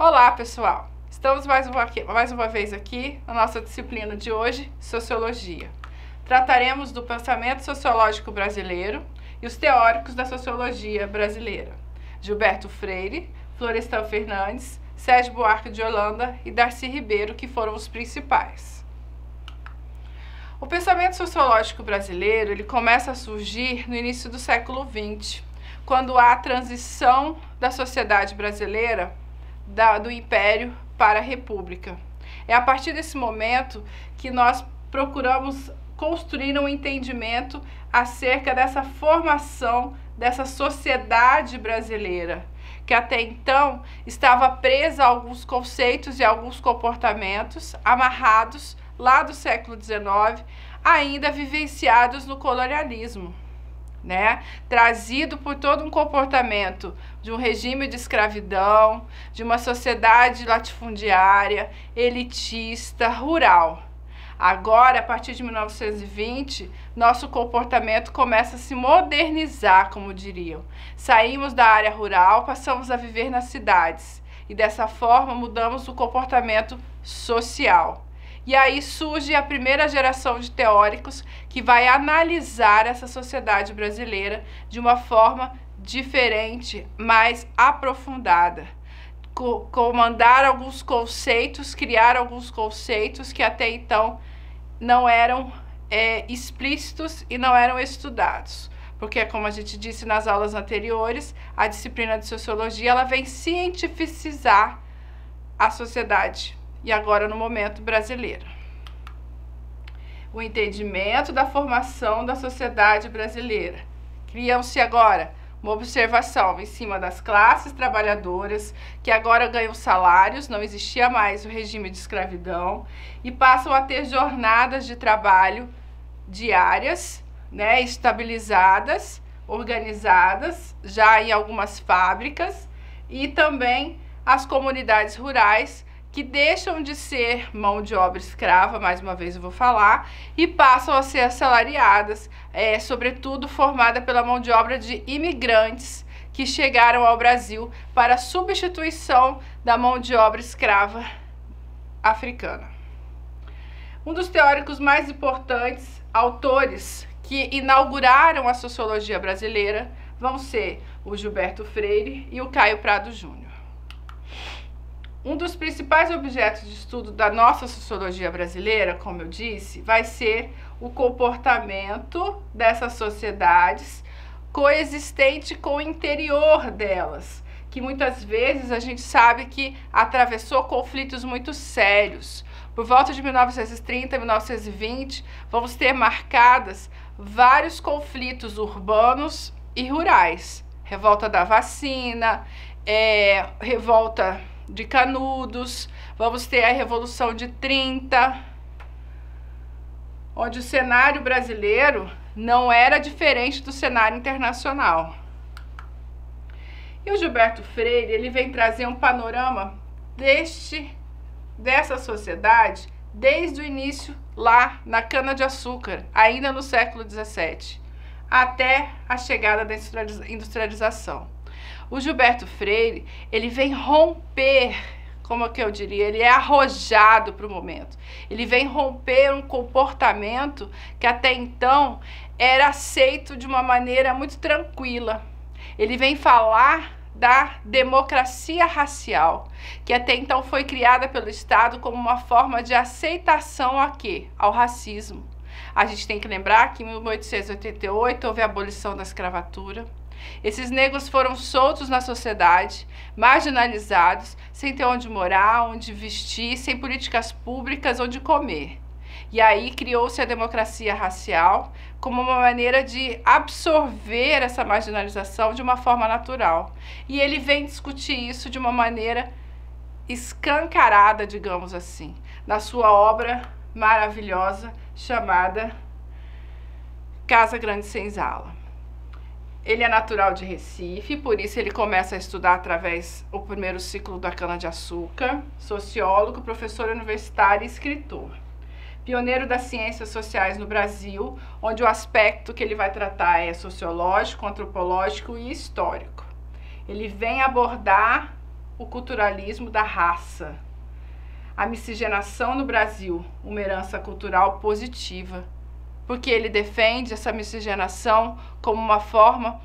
Olá, pessoal! Estamos mais uma vez aqui na nossa disciplina de hoje, Sociologia. Trataremos do pensamento sociológico brasileiro e os teóricos da sociologia brasileira. Gilberto Freire, Florestan Fernandes, Sérgio Buarque de Holanda e Darcy Ribeiro, que foram os principais. O pensamento sociológico brasileiro ele começa a surgir no início do século XX, quando há a transição da sociedade brasileira do Império para a República. É a partir desse momento que nós procuramos construir um entendimento acerca dessa formação dessa sociedade brasileira, que até então estava presa a alguns conceitos e alguns comportamentos amarrados lá do século XIX, ainda vivenciados no colonialismo, trazido por todo um comportamento de um regime de escravidão, de uma sociedade latifundiária, elitista, rural. Agora, a partir de 1920, nosso comportamento começa a se modernizar, como diriam. Saímos da área rural, passamos a viver nas cidades e dessa forma mudamos o comportamento social. E aí surge a primeira geração de teóricos que vai analisar essa sociedade brasileira de uma forma diferente, mais aprofundada. Comandar alguns conceitos, criar alguns conceitos que até então não eram explícitos e não eram estudados. Porque, como a gente disse nas aulas anteriores, a disciplina de Sociologia ela vem cientificizar a sociedade. E agora no momento brasileiro. O entendimento da formação da sociedade brasileira. Criam-se agora uma observação em cima das classes trabalhadoras, que agora ganham salários, não existia mais o regime de escravidão, e passam a ter jornadas de trabalho diárias, estabilizadas, organizadas, já em algumas fábricas, e também as comunidades rurais, que deixam de ser mão de obra escrava, mais uma vez eu vou falar, e passam a ser assalariadas, sobretudo formada pela mão de obra de imigrantes que chegaram ao Brasil para substituição da mão de obra escrava africana. Um dos teóricos mais importantes, autores que inauguraram a sociologia brasileira, vão ser o Gilberto Freire e o Caio Prado Júnior. Um dos principais objetos de estudo da nossa sociologia brasileira, como eu disse, vai ser o comportamento dessas sociedades coexistente com o interior delas, que muitas vezes a gente sabe que atravessou conflitos muito sérios. Por volta de 1930 e 1920, vamos ter marcadas vários conflitos urbanos e rurais. Revolta da vacina, revolta de Canudos, vamos ter a Revolução de 30, onde o cenário brasileiro não era diferente do cenário internacional. E o Gilberto Freire, ele vem trazer um panorama dessa sociedade desde o início lá na cana-de-açúcar, ainda no século XVII, até a chegada da industrialização. O Gilberto Freire, ele vem romper, como que eu diria, ele é arrojado para o momento. Ele vem romper um comportamento que até então era aceito de uma maneira muito tranquila. Ele vem falar da democracia racial, que até então foi criada pelo Estado como uma forma de aceitação a quê? Ao racismo. A gente tem que lembrar que em 1888 houve a abolição da escravatura. Esses negros foram soltos na sociedade, marginalizados, sem ter onde morar, onde vestir, sem políticas públicas, onde comer. E aí criou-se a democracia racial como uma maneira de absorver essa marginalização de uma forma natural. E ele vem discutir isso de uma maneira escancarada, digamos assim, na sua obra maravilhosa chamada Casa Grande Senzala. Ele é natural de Recife, por isso ele começa a estudar através do primeiro ciclo da cana-de-açúcar, sociólogo, professor universitário e escritor. Pioneiro das ciências sociais no Brasil, onde o aspecto que ele vai tratar é sociológico, antropológico e histórico. Ele vem abordar o culturalismo da raça. A miscigenação no Brasil, uma herança cultural positiva, porque ele defende essa miscigenação como uma forma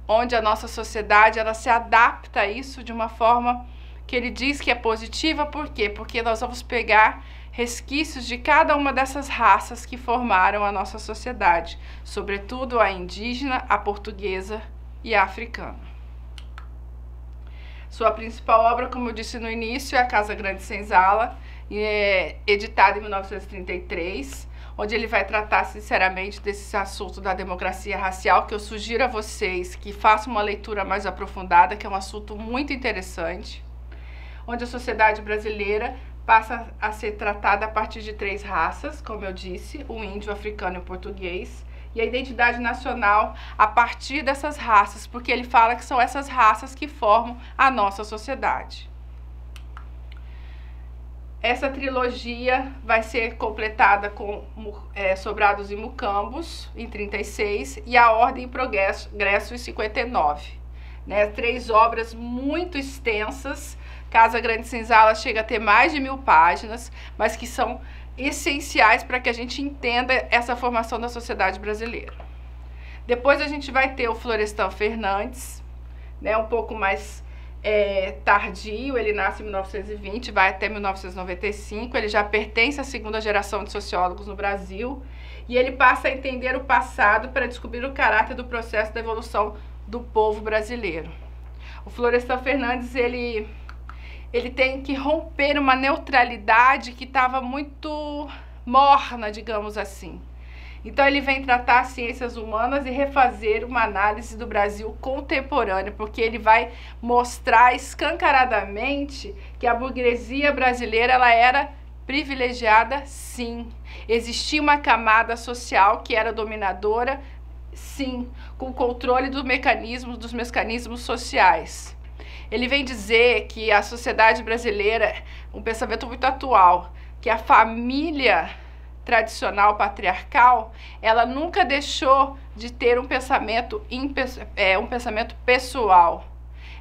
onde a nossa sociedade ela se adapta a isso de uma forma que ele diz que é positiva. Por quê? Porque nós vamos pegar resquícios de cada uma dessas raças que formaram a nossa sociedade, sobretudo a indígena, a portuguesa e a africana. Sua principal obra, como eu disse no início, é A Casa Grande Senzala, editada em 1933, onde ele vai tratar sinceramente desse assunto da democracia racial, que eu sugiro a vocês que façam uma leitura mais aprofundada, que é um assunto muito interessante, onde a sociedade brasileira passa a ser tratada a partir de 3 raças, como eu disse, o índio, o africano e o português, e a identidade nacional a partir dessas raças, porque ele fala que são essas raças que formam a nossa sociedade. Essa trilogia vai ser completada com Sobrados e Mucambos, em 36, e A Ordem e Progresso, em 59. 3 obras muito extensas. Casa Grande Senzala chega a ter mais de 1000 páginas, mas que são essenciais para que a gente entenda essa formação da sociedade brasileira. Depois a gente vai ter o Florestan Fernandes, um pouco mais tardio. Ele nasce em 1920, vai até 1995, ele já pertence à 2ª geração de sociólogos no Brasil, e ele passa a entender o passado para descobrir o caráter do processo da evolução do povo brasileiro. O Florestan Fernandes, ele tem que romper uma neutralidade que estava muito morna, digamos assim. Então ele vem tratar as ciências humanas e refazer uma análise do Brasil contemporâneo, porque ele vai mostrar escancaradamente que a burguesia brasileira ela era privilegiada, sim. Existia uma camada social que era dominadora, sim, com o controle dos mecanismos sociais. Ele vem dizer que a sociedade brasileira, um pensamento muito atual, que a família tradicional patriarcal, ela nunca deixou de ter um pensamento pessoal.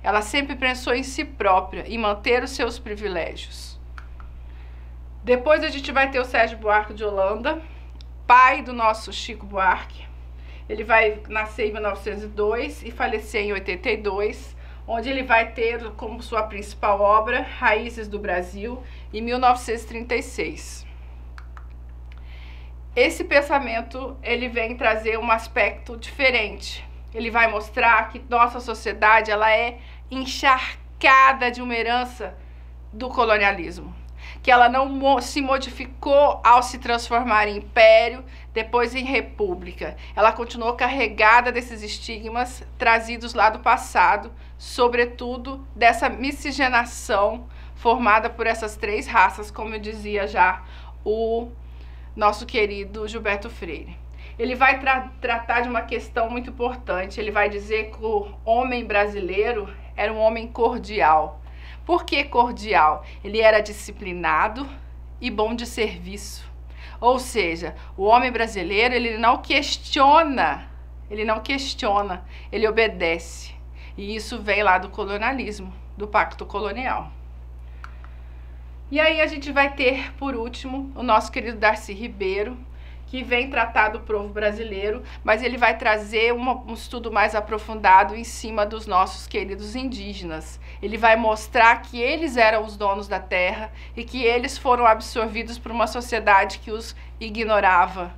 Ela sempre pensou em si própria, em manter os seus privilégios. Depois a gente vai ter o Sérgio Buarque de Holanda, pai do nosso Chico Buarque. Ele vai nascer em 1902 e falecer em 82, onde ele vai ter como sua principal obra Raízes do Brasil, em 1936. Esse pensamento ele vem trazer um aspecto diferente. Ele vai mostrar que nossa sociedade ela é encharcada de uma herança do colonialismo, que ela não se modificou ao se transformar em império, depois em república. Ela continuou carregada desses estigmas trazidos lá do passado, sobretudo dessa miscigenação formada por essas 3 raças, como eu dizia já o nosso querido Gilberto Freire. Ele vai tratar de uma questão muito importante. Ele vai dizer que o homem brasileiro era um homem cordial. Por que cordial? Ele era disciplinado e bom de serviço. Ou seja, o homem brasileiro ele não questiona, ele obedece. E isso vem lá do colonialismo, do pacto colonial. E aí a gente vai ter, por último, o nosso querido Darcy Ribeiro, que vem tratar do povo brasileiro, mas ele vai trazer um estudo mais aprofundado em cima dos nossos queridos indígenas. Ele vai mostrar que eles eram os donos da terra e que eles foram absorvidos por uma sociedade que os ignorava,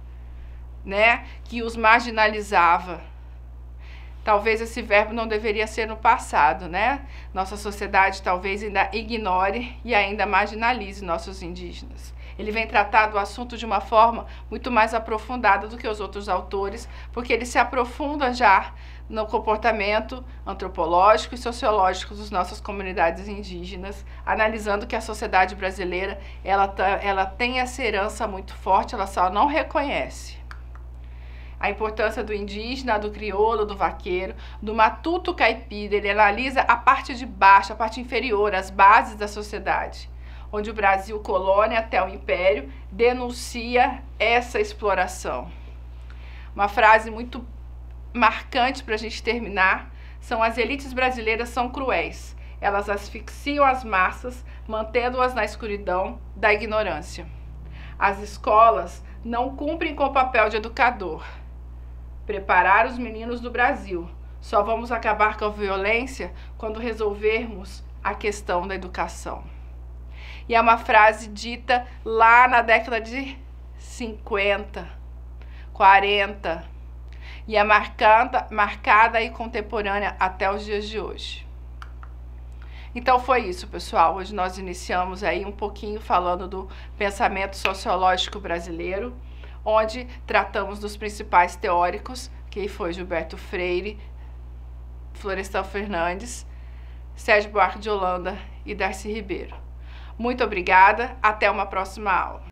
que os marginalizava. Talvez esse verbo não deveria ser no passado, Nossa sociedade talvez ainda ignore e ainda marginalize nossos indígenas. Ele vem tratar do assunto de uma forma muito mais aprofundada do que os outros autores, porque ele se aprofunda já no comportamento antropológico e sociológico das nossas comunidades indígenas, analisando que a sociedade brasileira ela tem essa herança muito forte, ela só não reconhece. A importância do indígena, do crioulo, do vaqueiro, do matuto caipira. Ele analisa a parte de baixo, a parte inferior, as bases da sociedade, onde o Brasil, colônia até o Império, denuncia essa exploração. Uma frase muito marcante para a gente terminar são: as elites brasileiras são cruéis. elas asfixiam as massas, mantendo-as na escuridão da ignorância. As escolas não cumprem com o papel de educador. Preparar os meninos do Brasil. Só vamos acabar com a violência quando resolvermos a questão da educação. E é uma frase dita lá na década de 50, 40, e é marcada e contemporânea até os dias de hoje. Então foi isso, pessoal. Hoje nós iniciamos aí um pouquinho falando do pensamento sociológico brasileiro, onde tratamos dos principais teóricos, que foi Gilberto Freire, Florestan Fernandes, Sérgio Buarque de Holanda e Darcy Ribeiro. Muito obrigada, até uma próxima aula.